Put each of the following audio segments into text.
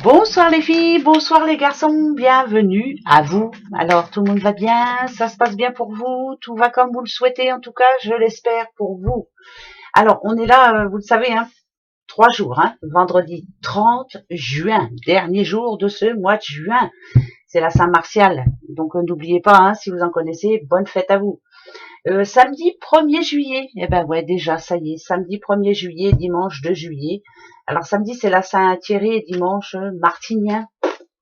Bonsoir les filles, bonsoir les garçons, bienvenue à vous. Alors tout le monde va bien, ça se passe bien pour vous, tout va comme vous le souhaitez en tout cas, je l'espère pour vous. Alors on est là, vous le savez, 3 jours, vendredi 30 juin, dernier jour de ce mois de juin. C'est la Saint-Martial, donc n'oubliez pas, si vous en connaissez, bonne fête à vous. Samedi 1er juillet, eh ben ouais déjà ça y est, samedi 1er juillet, dimanche 2 juillet. Alors samedi c'est la Saint-Thierry et dimanche Martinien.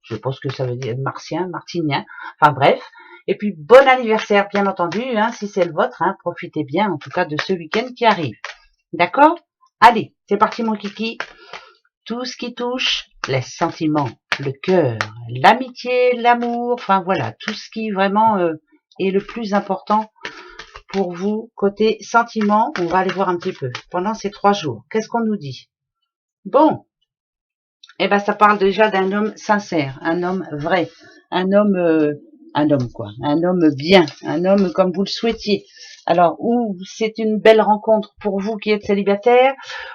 Je sais pas ce que ça veut dire, martien, martinien, enfin bref. Et puis bon anniversaire bien entendu, si c'est le vôtre, profitez bien en tout cas de ce week-end qui arrive. D'accord? Allez, c'est parti mon kiki. Tout ce qui touche les sentiments, le cœur, l'amitié, l'amour, enfin voilà, tout ce qui vraiment est le plus important pour vous côté sentiments. On va aller voir un petit peu pendant ces 3 jours. Qu'est-ce qu'on nous dit? Bon, eh ben ça parle déjà d'un homme sincère, un homme vrai, un homme quoi, un homme bien, un homme comme vous le souhaitiez. Alors, ou c'est une belle rencontre pour vous qui êtes célibataire,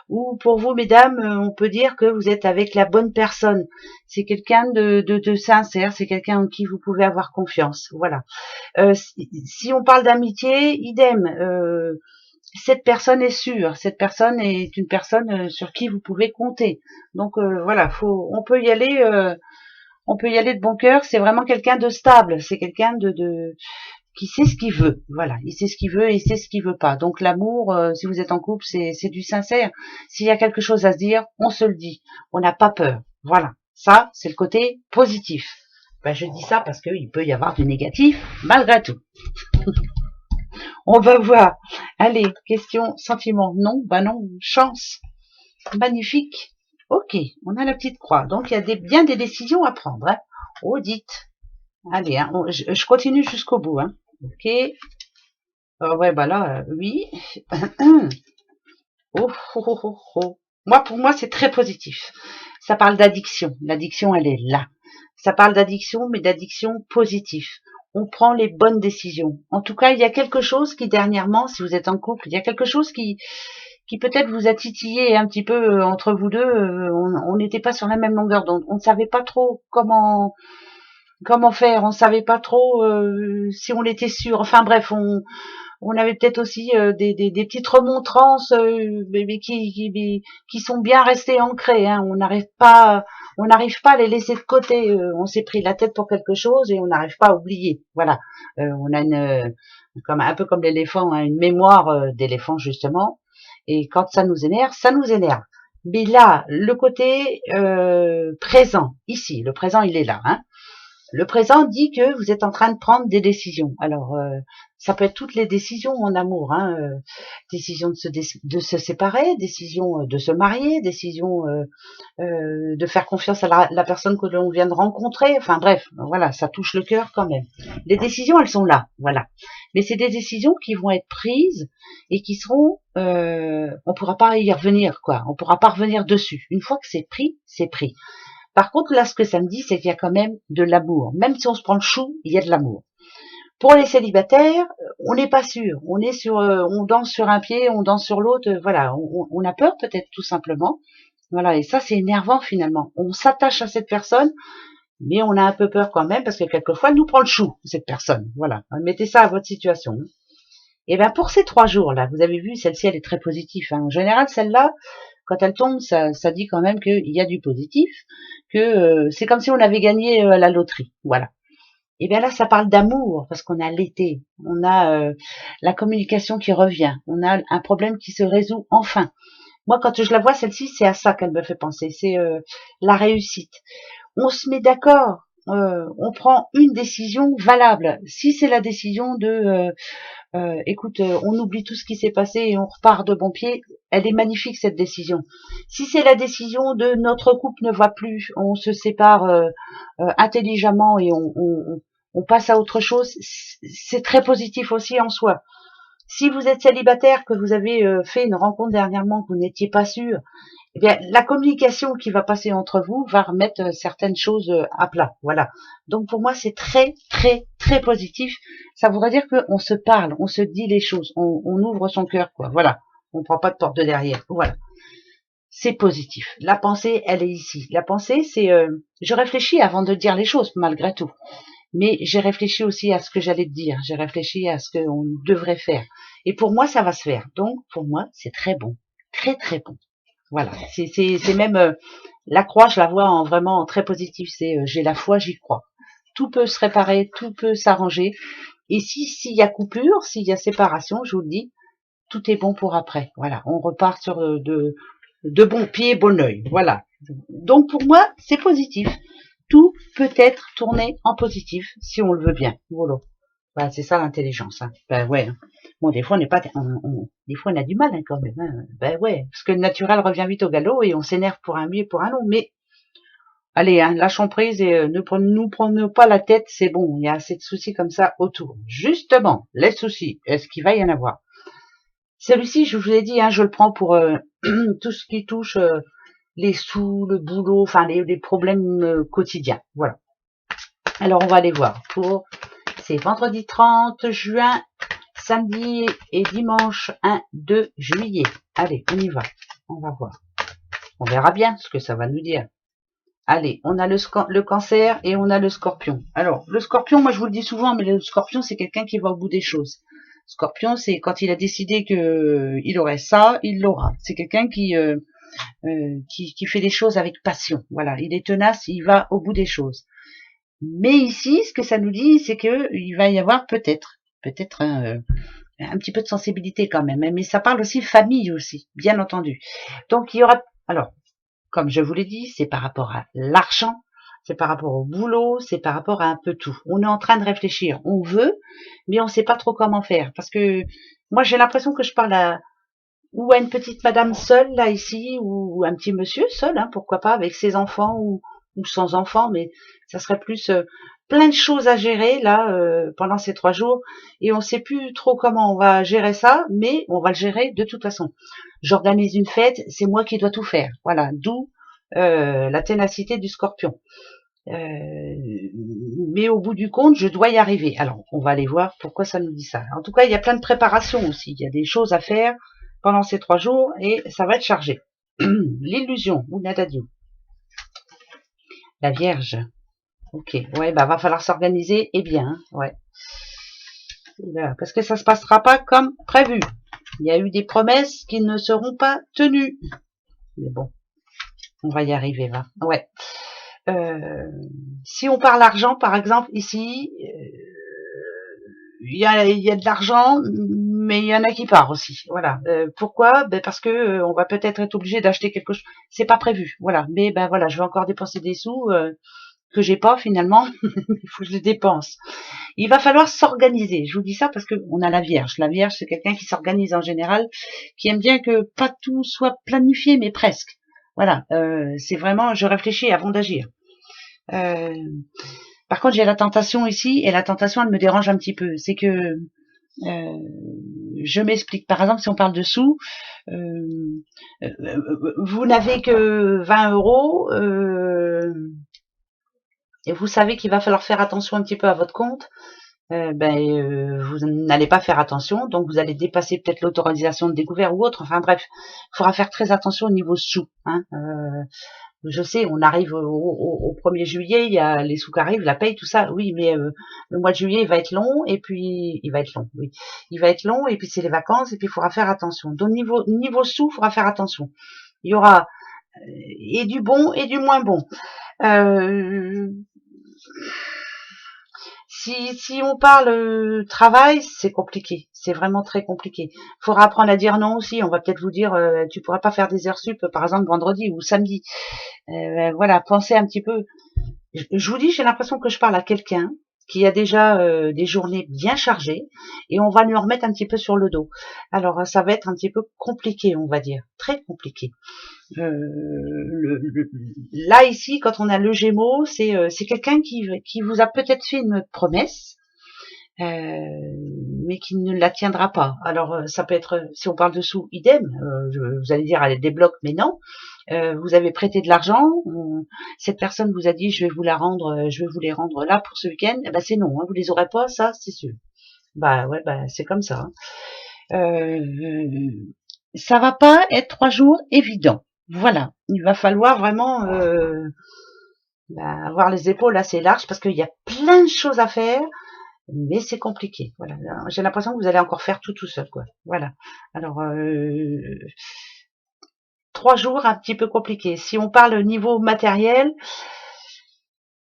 ou pour vous, mesdames, on peut dire que vous êtes avec la bonne personne. C'est quelqu'un de sincère, c'est quelqu'un en qui vous pouvez avoir confiance. Voilà. Si on parle d'amitié, idem. Cette personne est sûre, cette personne est une personne sur qui vous pouvez compter. Donc voilà, on peut y aller de bon cœur. C'est vraiment quelqu'un de stable, c'est quelqu'un de qui sait ce qu'il veut. Voilà, il sait ce qu'il veut et il sait ce qu'il veut pas. Donc l'amour, si vous êtes en couple, c'est du sincère. S'il y a quelque chose à se dire, on se le dit. On n'a pas peur. Voilà, ça c'est le côté positif. Ben, je dis ça parce qu'il peut y avoir du négatif malgré tout. On va voir. Allez, question sentiment. Non, bah non. Chance. Magnifique. Ok, on a la petite croix. Donc il y a bien des décisions à prendre. Oh, dites. Allez, je continue jusqu'au bout. Ok. Ouais, bah là, oui. Oh, oh, oh, oh, oh. Pour moi, c'est très positif. Ça parle d'addiction. L'addiction, elle est là. Ça parle d'addiction, mais d'addiction positive. On prend les bonnes décisions. En tout cas, il y a quelque chose qui, dernièrement, si vous êtes en couple, il y a quelque chose qui peut-être vous a titillé un petit peu entre vous deux. On n'était pas sur la même longueur d'onde. On ne savait pas trop comment faire. On savait pas trop si on était sûr. Enfin bref, on avait peut-être aussi des petites remontrances mais qui sont bien restées ancrées. On n'arrive pas à les laisser de côté. On s'est pris la tête pour quelque chose et on n'arrive pas à oublier. Voilà, on a comme un peu comme l'éléphant, une mémoire d'éléphant justement. Et quand ça nous énerve, ça nous énerve. Mais là, le côté présent, ici, le présent, il est là. Le présent dit que vous êtes en train de prendre des décisions. Alors, ça peut être toutes les décisions en amour. Décision de se séparer, décision de se marier, décision de faire confiance à la personne que l'on vient de rencontrer. Enfin bref, voilà, ça touche le cœur quand même. Les décisions, elles sont là, voilà. Mais c'est des décisions qui vont être prises et qui seront, on pourra pas y revenir, quoi. On pourra pas revenir dessus. Une fois que c'est pris, c'est pris. Par contre, là, ce que ça me dit, c'est qu'il y a quand même de l'amour. Même si on se prend le chou, il y a de l'amour. Pour les célibataires, on n'est pas sûr. On danse sur un pied, on danse sur l'autre. Voilà, on a peur peut-être tout simplement. Voilà, et ça c'est énervant finalement. On s'attache à cette personne, mais on a un peu peur quand même parce que quelquefois elle nous prend le chou cette personne. Voilà, mettez ça à votre situation. Et bien pour ces 3 jours-là, vous avez vu, celle-ci elle est très positive. En général, celle-là, quand elle tombe, ça dit quand même qu'il y a du positif, que c'est comme si on avait gagné à la loterie. Voilà. Et bien là, ça parle d'amour, parce qu'on a l'été, on a la communication qui revient, on a un problème qui se résout enfin. Moi, quand je la vois, celle-ci, c'est à ça qu'elle me fait penser, c'est la réussite. On se met d'accord, on prend une décision valable. Si c'est la décision de écoute, on oublie tout ce qui s'est passé et on repart de bon pied. Elle est magnifique cette décision. Si c'est la décision de notre couple ne va plus, on se sépare intelligemment et on passe à autre chose, c'est très positif aussi en soi. Si vous êtes célibataire, que vous avez fait une rencontre dernièrement, que vous n'étiez pas sûr, eh bien, la communication qui va passer entre vous va remettre certaines choses à plat. Voilà. Donc pour moi, c'est très, très, très positif. Ça voudrait dire qu'on se parle, on se dit les choses, on ouvre son cœur, quoi. Voilà. On prend pas de porte de derrière. Voilà. c'est positif. La pensée, elle est ici. La pensée, c'est... je réfléchis avant de dire les choses, malgré tout. Mais j'ai réfléchi aussi à ce que j'allais te dire. J'ai réfléchi à ce qu'on devrait faire. Et pour moi, ça va se faire. Donc, pour moi, c'est très bon. Très, très bon. Voilà. C'est même... la croix, je la vois en vraiment très positif. C'est j'ai la foi, j'y crois. Tout peut se réparer, tout peut s'arranger. Et s'il y a coupure, s'il y a séparation, je vous le dis, tout est bon pour après. Voilà. On repart sur de bon pied, bon oeil. Voilà. Donc pour moi, c'est positif. Tout peut être tourné en positif si on le veut bien. Voilà. Ben, c'est ça l'intelligence. Hein. Ben ouais. Bon, des fois on n'est pas, des fois on a du mal hein, quand même. Hein. Ben ouais, parce que le naturel revient vite au galop et on s'énerve pour un oui et pour un non. Mais allez, hein, lâchons prise et nous prenons pas la tête. C'est bon. Il y a assez de soucis comme ça autour. Justement, les soucis. Est-ce qu'il va y en avoir? Celui-ci, je vous ai dit, hein, je le prends pour tout ce qui touche les sous, le boulot, enfin les problèmes quotidiens. Voilà. Alors on va aller voir. C'est vendredi 30 juin, samedi et dimanche 1-2 juillet. Allez, on y va. On va voir. On verra bien ce que ça va nous dire. Allez, on a le cancer et on a le scorpion. Alors, le scorpion, moi je vous le dis souvent, mais le scorpion, c'est quelqu'un qui va au bout des choses. Scorpion, c'est quand il a décidé que il aurait ça, il l'aura. C'est quelqu'un qui fait des choses avec passion. Voilà, il est tenace, il va au bout des choses. Mais ici, ce que ça nous dit, c'est que il va y avoir peut-être un petit peu de sensibilité quand même. Mais ça parle aussi famille aussi, bien entendu. Donc il y aura, alors, comme je vous l'ai dit, c'est par rapport à l'argent, c'est par rapport au boulot, c'est par rapport à un peu tout. On est en train de réfléchir, on veut, mais on ne sait pas trop comment faire. Parce que moi, j'ai l'impression que je parle ou à une petite madame seule, là, ici, ou un petit monsieur seul, hein, pourquoi pas, avec ses enfants ou sans enfants, mais ça serait plus plein de choses à gérer, là, pendant ces 3 jours, et on ne sait plus trop comment on va gérer ça, mais on va le gérer de toute façon. J'organise une fête, c'est moi qui dois tout faire. Voilà, d'où la ténacité du scorpion. Mais au bout du compte, je dois y arriver. Alors, on va aller voir pourquoi ça nous dit ça. En tout cas, il y a plein de préparations aussi. Il y a des choses à faire pendant ces 3 jours et ça va être chargé. L'illusion, ou Nadadiou. La Vierge. Ok, ouais, bah va falloir s'organiser et bien, hein, ouais. Là, parce que ça se passera pas comme prévu. Il y a eu des promesses qui ne seront pas tenues. Mais bon, on va y arriver, va. Ouais. Si on parle argent, par exemple, ici, il y a de l'argent, mais il y en a qui part aussi. Voilà. Pourquoi? Ben parce que on va peut-être être obligé d'acheter quelque chose. C'est pas prévu. Voilà. Mais ben voilà, je vais encore dépenser des sous que j'ai pas finalement. Il faut que je les dépense. Il va falloir s'organiser. Je vous dis ça parce que on a la Vierge. La Vierge, c'est quelqu'un qui s'organise en général, qui aime bien que pas tout soit planifié, mais presque. Voilà. C'est vraiment, je réfléchis avant d'agir. Par contre, j'ai la tentation ici, et la tentation, elle me dérange un petit peu. C'est que je m'explique. Par exemple, si on parle de sous, vous n'avez que 20 euros et vous savez qu'il va falloir faire attention un petit peu à votre compte. Vous n'allez pas faire attention, donc vous allez dépasser peut-être l'autorisation de découvert ou autre. Enfin bref, il faudra faire très attention au niveau sous. Hein. Je sais, on arrive au 1er juillet, il y a les sous qui arrivent, la paye, tout ça, oui, mais le mois de juillet, il va être long, et puis, il va être long, oui. Il va être long, et puis c'est les vacances, et puis il faudra faire attention. Donc, niveau sous, il faudra faire attention. Il y aura et du bon et du moins bon. Si on parle travail, c'est compliqué. C'est vraiment très compliqué. Il faudra apprendre à dire non aussi. On va peut-être vous dire, tu pourras pas faire des heures sup, par exemple, vendredi ou samedi. Voilà, pensez un petit peu. Je vous dis, j'ai l'impression que je parle à quelqu'un qui a déjà des journées bien chargées et on va lui en remettre un petit peu sur le dos. Alors, ça va être un petit peu compliqué, on va dire. Très compliqué. Là, ici, quand on a le Gémeaux, c'est quelqu'un qui vous a peut-être fait une promesse, mais qui ne la tiendra pas. Alors, ça peut être, si on parle de sous, idem. Vous allez dire, elle débloque, mais non. Vous avez prêté de l'argent, cette personne vous a dit je vais vous les rendre là pour ce week-end, eh ben c'est non, hein, vous les aurez pas, ça c'est sûr. Bah ouais, bah c'est comme ça. Hein. Ça va pas être 3 jours évidents. Voilà, il va falloir vraiment avoir les épaules assez larges parce qu'il y a plein de choses à faire, mais c'est compliqué. Voilà, j'ai l'impression que vous allez encore faire tout seul, quoi. Voilà. Alors 3 jours un petit peu compliqué. Si on parle au niveau matériel,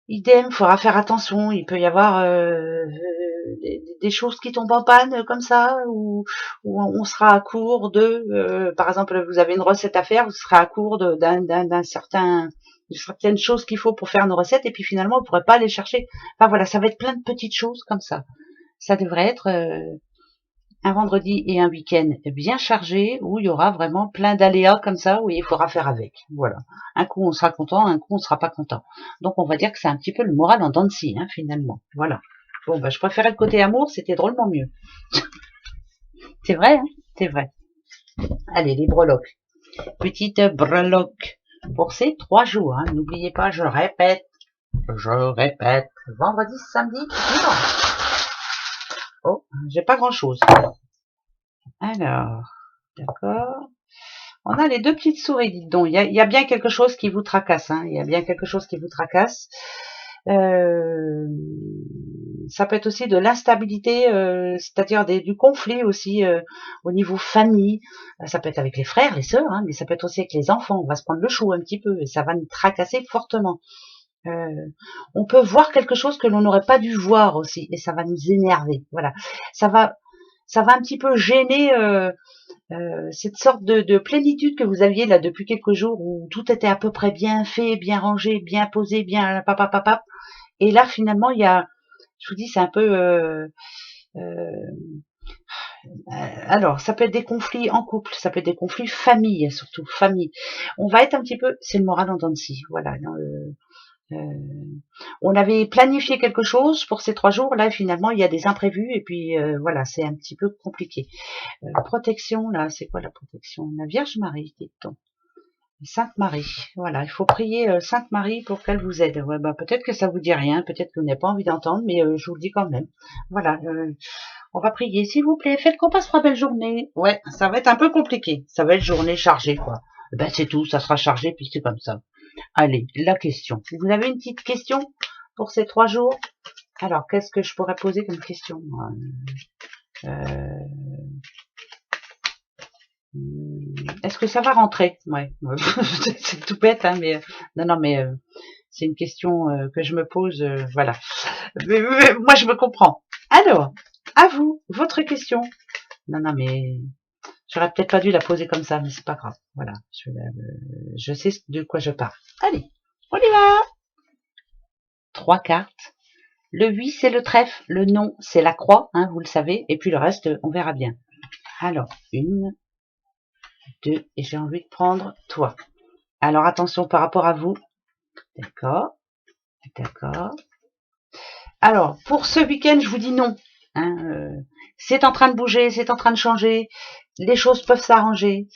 idem, il faudra faire attention. Il peut y avoir des choses qui tombent en panne comme ça, ou on sera à court par exemple, vous avez une recette à faire, vous serez à court d'un certain de certaines choses qu'il faut pour faire une recette, et puis finalement, vous ne pourrez pas aller chercher. Enfin voilà, ça va être plein de petites choses comme ça. Ça devrait être un vendredi et un week-end bien chargé, où il y aura vraiment plein d'aléas comme ça, où il faudra faire avec. Voilà. Un coup, on sera content, un coup, on sera pas content. Donc, on va dire que c'est un petit peu le moral en dents de scie, hein, finalement. Voilà. Bon, je préférais le côté amour, c'était drôlement mieux. C'est vrai, hein, c'est vrai. Allez, les breloques. Petite breloque pour ces 3 jours. Hein. N'oubliez pas, je répète, vendredi, samedi, dimanche. Oh, j'ai pas grand-chose. Alors, d'accord. On a les 2 petites souris, dites donc. Il y a bien quelque chose qui vous tracasse. Hein. Il y a bien quelque chose qui vous tracasse. Ça peut être aussi de l'instabilité, c'est-à-dire du conflit aussi au niveau famille. Ça peut être avec les frères, les sœurs, hein, mais ça peut être aussi avec les enfants. On va se prendre le chou un petit peu et ça va nous tracasser fortement. On peut voir quelque chose que l'on n'aurait pas dû voir aussi et ça va nous énerver. Voilà, ça va un petit peu gêner cette sorte de plénitude que vous aviez là depuis quelques jours, où tout était à peu près bien fait, bien rangé, bien posé, bien papapapap. Et là finalement il y a, je vous dis, c'est un peu alors ça peut être des conflits en couple, ça peut être des conflits famille, surtout famille. On va être un petit peu, c'est le moral en dents de scie. Voilà. On avait planifié quelque chose pour ces 3 jours, là finalement il y a des imprévus et puis voilà, c'est un petit peu compliqué. Protection, là, c'est quoi la protection? La Vierge Marie, dit-on. Sainte Marie, voilà, il faut prier Sainte Marie pour qu'elle vous aide. Ouais, peut-être que ça vous dit rien, peut-être que vous n'avez pas envie d'entendre, mais je vous le dis quand même. Voilà, on va prier, s'il vous plaît, faites qu'on passe une belle journée. Ouais, ça va être un peu compliqué, ça va être journée chargée, quoi. C'est tout, ça sera chargé, puis c'est comme ça. Allez, la question. Vous avez une petite question pour ces 3 jours? Alors, qu'est-ce que je pourrais poser comme question? Est-ce que ça va rentrer? Ouais, c'est tout bête, hein, mais non, mais c'est une question que je me pose, voilà. Mais moi, je me comprends. Alors, à vous, votre question. Non, mais j'aurais peut-être pas dû la poser comme ça, mais c'est pas grave. Voilà, je sais de quoi je parle. Allez, on y va. 3 cartes. Le oui, c'est le trèfle. Le non, c'est la croix, hein, vous le savez. Et puis le reste, on verra bien. Alors, 1, 2, et j'ai envie de prendre toi. Alors attention par rapport à vous. D'accord, d'accord. Alors, pour ce week-end, je vous dis non. Hein, c'est en train de bouger, c'est en train de changer. Les choses peuvent s'arranger.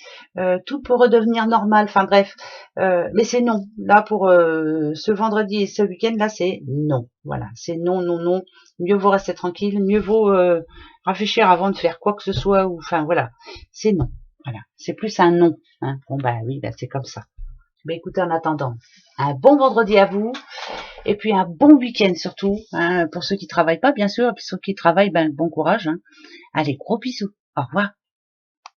Tout peut redevenir normal. Enfin bref, mais c'est non. Là, pour ce vendredi et ce week-end, là, c'est non. Voilà, c'est non, non, non. Mieux vaut rester tranquille. Mieux vaut réfléchir avant de faire quoi que ce soit. Ou, enfin, voilà, c'est non. Voilà, c'est plus un non. Hein. Bon, oui, c'est comme ça. Mais écoutez, en attendant, un bon vendredi à vous. Et puis un bon week-end surtout, hein, pour ceux qui travaillent pas, bien sûr, et puis ceux qui travaillent, bon courage. Hein. Allez, gros bisous. Au revoir.